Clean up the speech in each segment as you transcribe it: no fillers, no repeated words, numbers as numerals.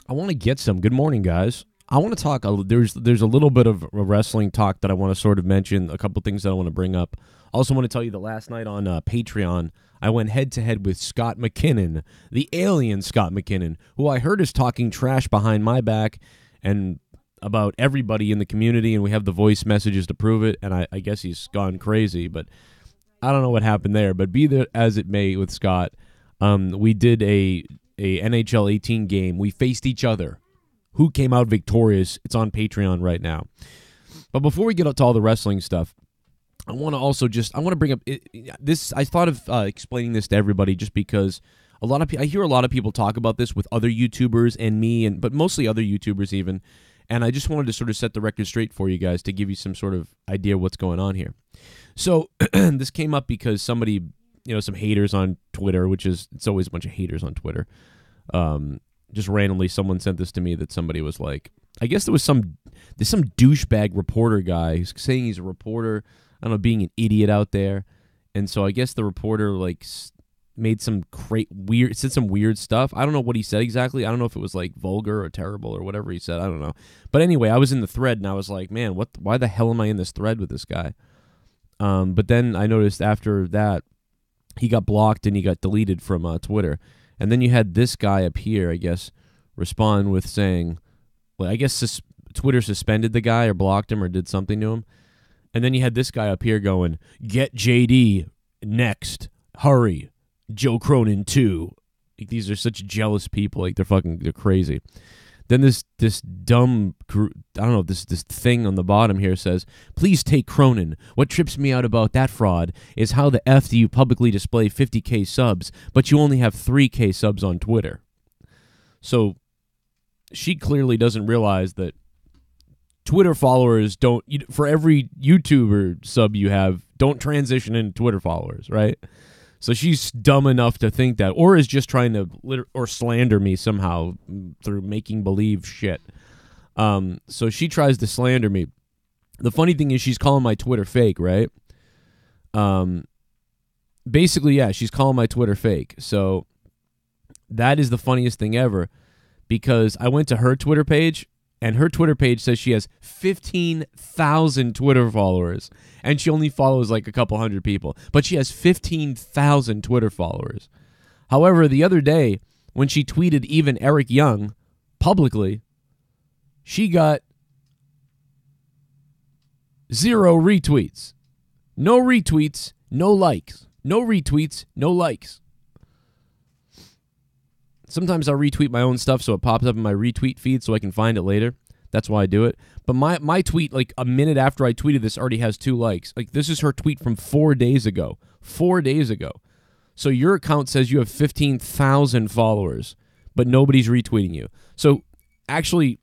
I want to get some. Good morning, guys. I want to talk. There's a little bit of wrestling talk that I want to sort of mention. A couple things that I want to bring up. Also want to tell you that last night on Patreon, I went head-to-head with Scott McKinnon, the alien Scott McKinnon, who I heard is talking trash behind my back and about everybody in the community, and we have the voice messages to prove it, and I guess he's gone crazy, but I don't know what happened there. But be that as it may with Scott, we did a NHL 18 game. We faced each other. Who came out victorious? It's on Patreon right now. But before we get up to all the wrestling stuff, I want to bring up this. I thought of explaining this to everybody just because I hear a lot of people talk about this with other YouTubers and me, but mostly other YouTubers even. And I just wanted to sort of set the record straight for you guys to give you some sort of idea of what's going on here. So this came up because somebody, some haters on Twitter, it's always a bunch of haters on Twitter. Just randomly, someone sent this to me that somebody was like, I guess there's some douchebag reporter guy who's saying he's a reporter, I don't know, being an idiot out there. And so I guess the reporter made said some weird stuff. I don't know what he said exactly. I don't know if it was like vulgar or terrible or whatever he said. I don't know. But anyway, I was in the thread and I was like, man, why the hell am I in this thread with this guy? But then I noticed after that, he got blocked and he got deleted from Twitter. And then you had this guy up here, I guess, respond with saying, well, I guess Twitter suspended the guy or blocked him or did something to him. And then you had this guy up here going, get JD next, hurry, Joe Cronin too. Like, these are such jealous people. Like, they're crazy. Then this dumb, I don't know, this thing on the bottom here says, please take Cronin. What trips me out about that fraud is how the F do you publicly display 50K subs, but you only have 3K subs on Twitter. So she clearly doesn't realize that Twitter followers don't, for every YouTuber sub you have, don't transition into Twitter followers, right? So she's dumb enough to think that, or is just trying to slander me somehow through making believe shit. So she tries to slander me. The funny thing is she's calling my Twitter fake, right? Basically, yeah, she's calling my Twitter fake. So that is the funniest thing ever, because I went to her Twitter page, and her Twitter page says she has 15,000 Twitter followers, and she only follows like a couple hundred people. But she has 15,000 Twitter followers. However, the other day, when she tweeted even Eric Young publicly, she got 0 retweets. No retweets, no likes. No retweets, no likes. Sometimes I'll retweet my own stuff so it pops up in my retweet feed so I can find it later. That's why I do it. But my tweet, like a minute after I tweeted this, already has 2 likes. Like, this is her tweet from 4 days ago. 4 days ago. So your account says you have 15,000 followers, but nobody's retweeting you. So actually,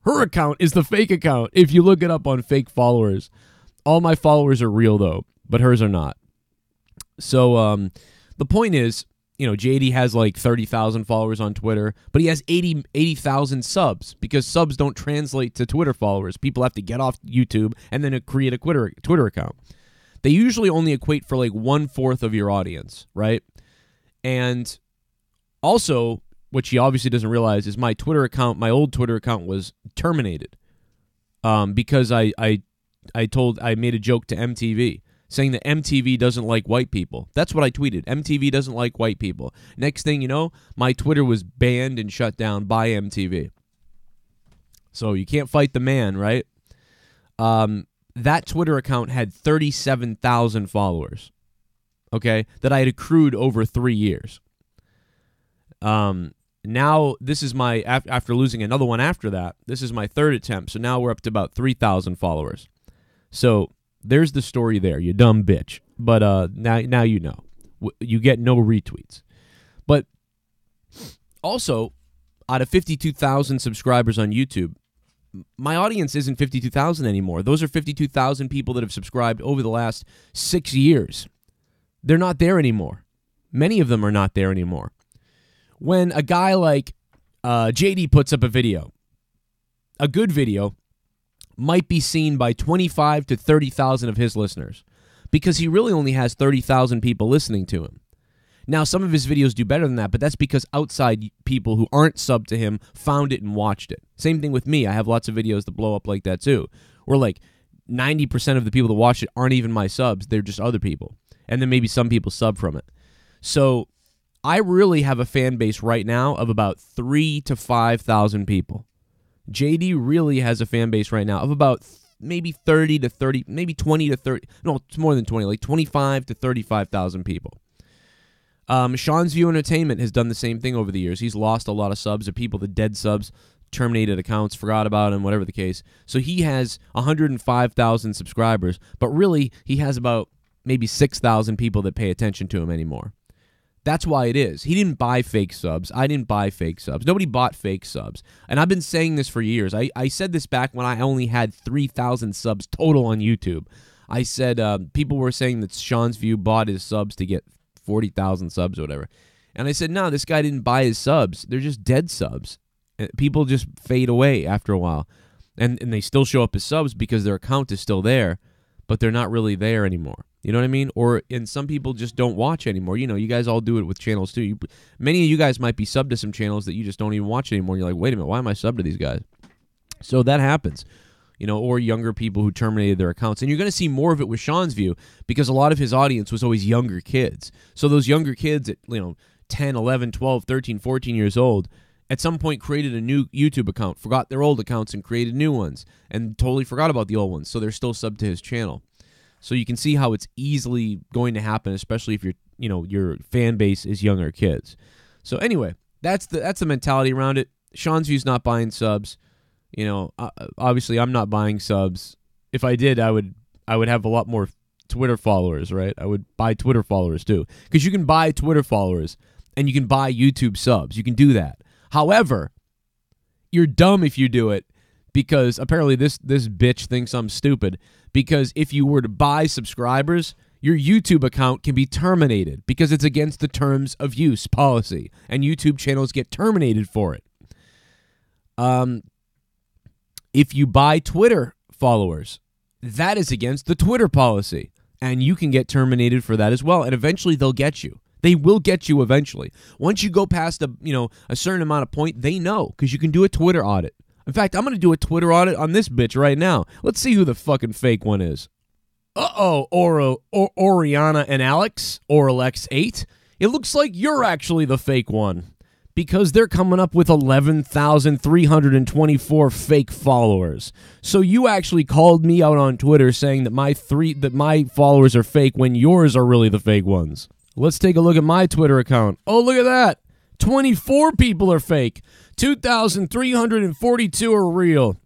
her account is the fake account. If you look it up on fake followers, all my followers are real though, but hers are not. So the point is, JD has like 30,000 followers on Twitter, but he has 80,000 subs, because subs don't translate to Twitter followers. People have to get off YouTube and then create a Twitter account. They usually only equate for like 1/4 of your audience, right? And also, what she obviously doesn't realize is my old Twitter account was terminated because I made a joke to MTV, saying that MTV doesn't like white people. That's what I tweeted. MTV doesn't like white people. Next thing you know, my Twitter was banned and shut down by MTV. So you can't fight the man, right? That Twitter account had 37,000 followers, okay, that I had accrued over 3 years. Now, this is my, after losing another one after that, this is my 3rd attempt. So now we're up to about 3,000 followers. So there's the story there, you dumb bitch. But now you know. You get no retweets. But also, out of 52,000 subscribers on YouTube, my audience isn't 52,000 anymore. Those are 52,000 people that have subscribed over the last 6 years. They're not there anymore. Many of them are not there anymore. When a guy like JD puts up a video, a good video, might be seen by 25 to 30,000 of his listeners, because he really only has 30,000 people listening to him. Now, some of his videos do better than that, but that's because outside people who aren't subbed to him found it and watched it. Same thing with me. I have lots of videos that blow up like that too, where like 90% of the people that watch it aren't even my subs. They're just other people. And then maybe some people sub from it. So I really have a fan base right now of about 3,000 to 5,000 people. JD really has a fan base right now of about maybe 30 to 30, maybe 20 to 30. No, it's more than 20, like 25 to 35,000 people. Sean's View Entertainment has done the same thing over the years. He's lost a lot of subs of people, the dead subs, terminated accounts, forgot about him, whatever the case. So he has 105,000 subscribers, but really he has about maybe 6,000 people that pay attention to him anymore. That's why it is. He didn't buy fake subs. I didn't buy fake subs. Nobody bought fake subs. And I've been saying this for years. I said this back when I only had 3,000 subs total on YouTube. I said people were saying that Sean's View bought his subs to get 40,000 subs or whatever. And I said, no, this guy didn't buy his subs. They're just dead subs. People just fade away after a while. And they still show up as subs because their account is still there, but they're not really there anymore. You know what I mean? And some people just don't watch anymore. You know, you guys all do it with channels too. Many of you guys might be subbed to some channels that you just don't even watch anymore. You're like, wait a minute, why am I subbed to these guys? So that happens. You know, or younger people who terminated their accounts. And you're going to see more of it with Sean's View because a lot of his audience was always younger kids. So those younger kids at, 10, 11, 12, 13, 14 years old, at some point created a new YouTube account, forgot their old accounts and created new ones, and totally forgot about the old ones. So they're still subbed to his channel. So you can see how it's easily going to happen, especially if your fan base is younger kids. So anyway, that's the mentality around it. Sean's View's not buying subs. Obviously I'm not buying subs. If I did, I would have a lot more Twitter followers, right? I would buy Twitter followers too, because you can buy Twitter followers and you can buy YouTube subs. You can do that. However, you're dumb if you do it, because apparently this bitch thinks I'm stupid, because if you were to buy subscribers, your YouTube account can be terminated because it's against the terms of use policy, and YouTube channels get terminated for it. If you buy Twitter followers, that is against the Twitter policy, and you can get terminated for that as well, and eventually they'll get you. They will get you eventually. Once you go past a certain amount of point, they know, because you can do a Twitter audit. In fact, I'm going to do a Twitter audit on this bitch right now. Let's see who the fucking fake one is. Oriana and Alex, Oralex8. It looks like you're actually the fake one, because they're coming up with 11,324 fake followers. So you actually called me out on Twitter saying that my followers are fake when yours are really the fake ones. Let's take a look at my Twitter account. Oh, look at that. 24 people are fake. 2,342 are real.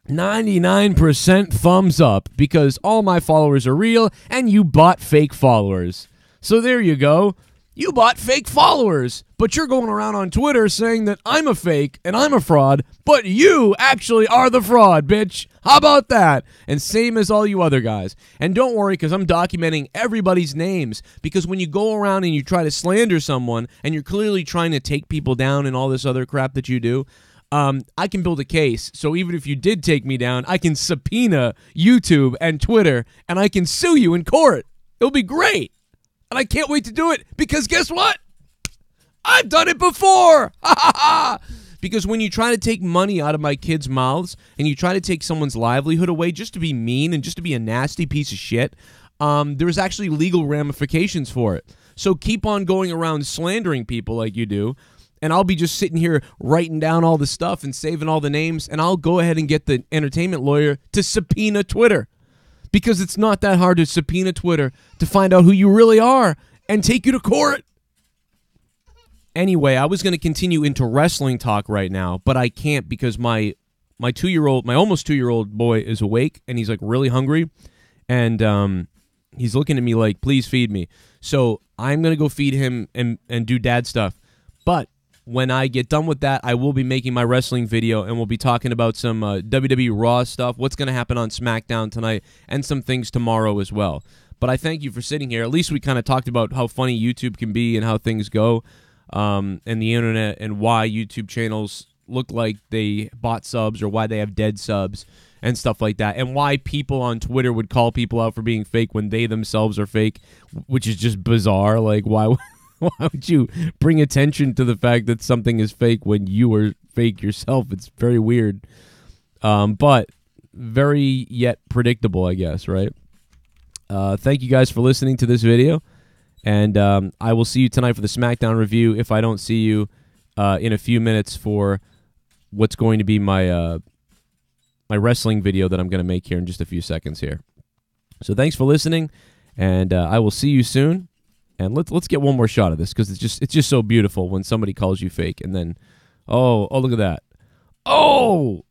99% thumbs up, because all my followers are real and you bought fake followers. So there you go. You bought fake followers, but you're going around on Twitter saying that I'm a fake and I'm a fraud, but you actually are the fraud, bitch. How about that? And same as all you other guys. And don't worry, because I'm documenting everybody's names, because when you go around and you try to slander someone and you're clearly trying to take people down and all this other crap that you do, I can build a case. So even if you did take me down, I can subpoena YouTube and Twitter, and I can sue you in court. It'll be great. And I can't wait to do it, because guess what? I've done it before! Ha ha ha! Because when you try to take money out of my kids' mouths and you try to take someone's livelihood away just to be mean and just to be a nasty piece of shit, there's actually legal ramifications for it. So keep on going around slandering people like you do, and I'll be just sitting here writing down all the stuff and saving all the names, and I'll go ahead and get the entertainment lawyer to subpoena Twitter. Because it's not that hard to subpoena Twitter to find out who you really are and take you to court. Anyway, I was going to continue into wrestling talk right now, but I can't, because my almost 2-year-old boy is awake, and he's like really hungry, and he's looking at me like, please feed me. So I'm going to go feed him and do dad stuff. But when I get done with that, I will be making my wrestling video, and we'll be talking about some WWE Raw stuff, what's going to happen on SmackDown tonight, and some things tomorrow as well. But I thank you for sitting here. At least we kind of talked about how funny YouTube can be and how things go, and the internet, and why YouTube channels look like they bought subs or why they have dead subs and stuff like that, and why people on Twitter would call people out for being fake when they themselves are fake, which is just bizarre. Like, why Why would you bring attention to the fact that something is fake when you are fake yourself? It's very weird, but very yet predictable, I guess, right? Thank you guys for listening to this video, and I will see you tonight for the SmackDown review if I don't see you in a few minutes for what's going to be my my wrestling video that I'm going to make here in just a few seconds here. So thanks for listening, and I will see you soon. And let's get one more shot of this, because it's just so beautiful when somebody calls you fake, and then oh look at that. Oh,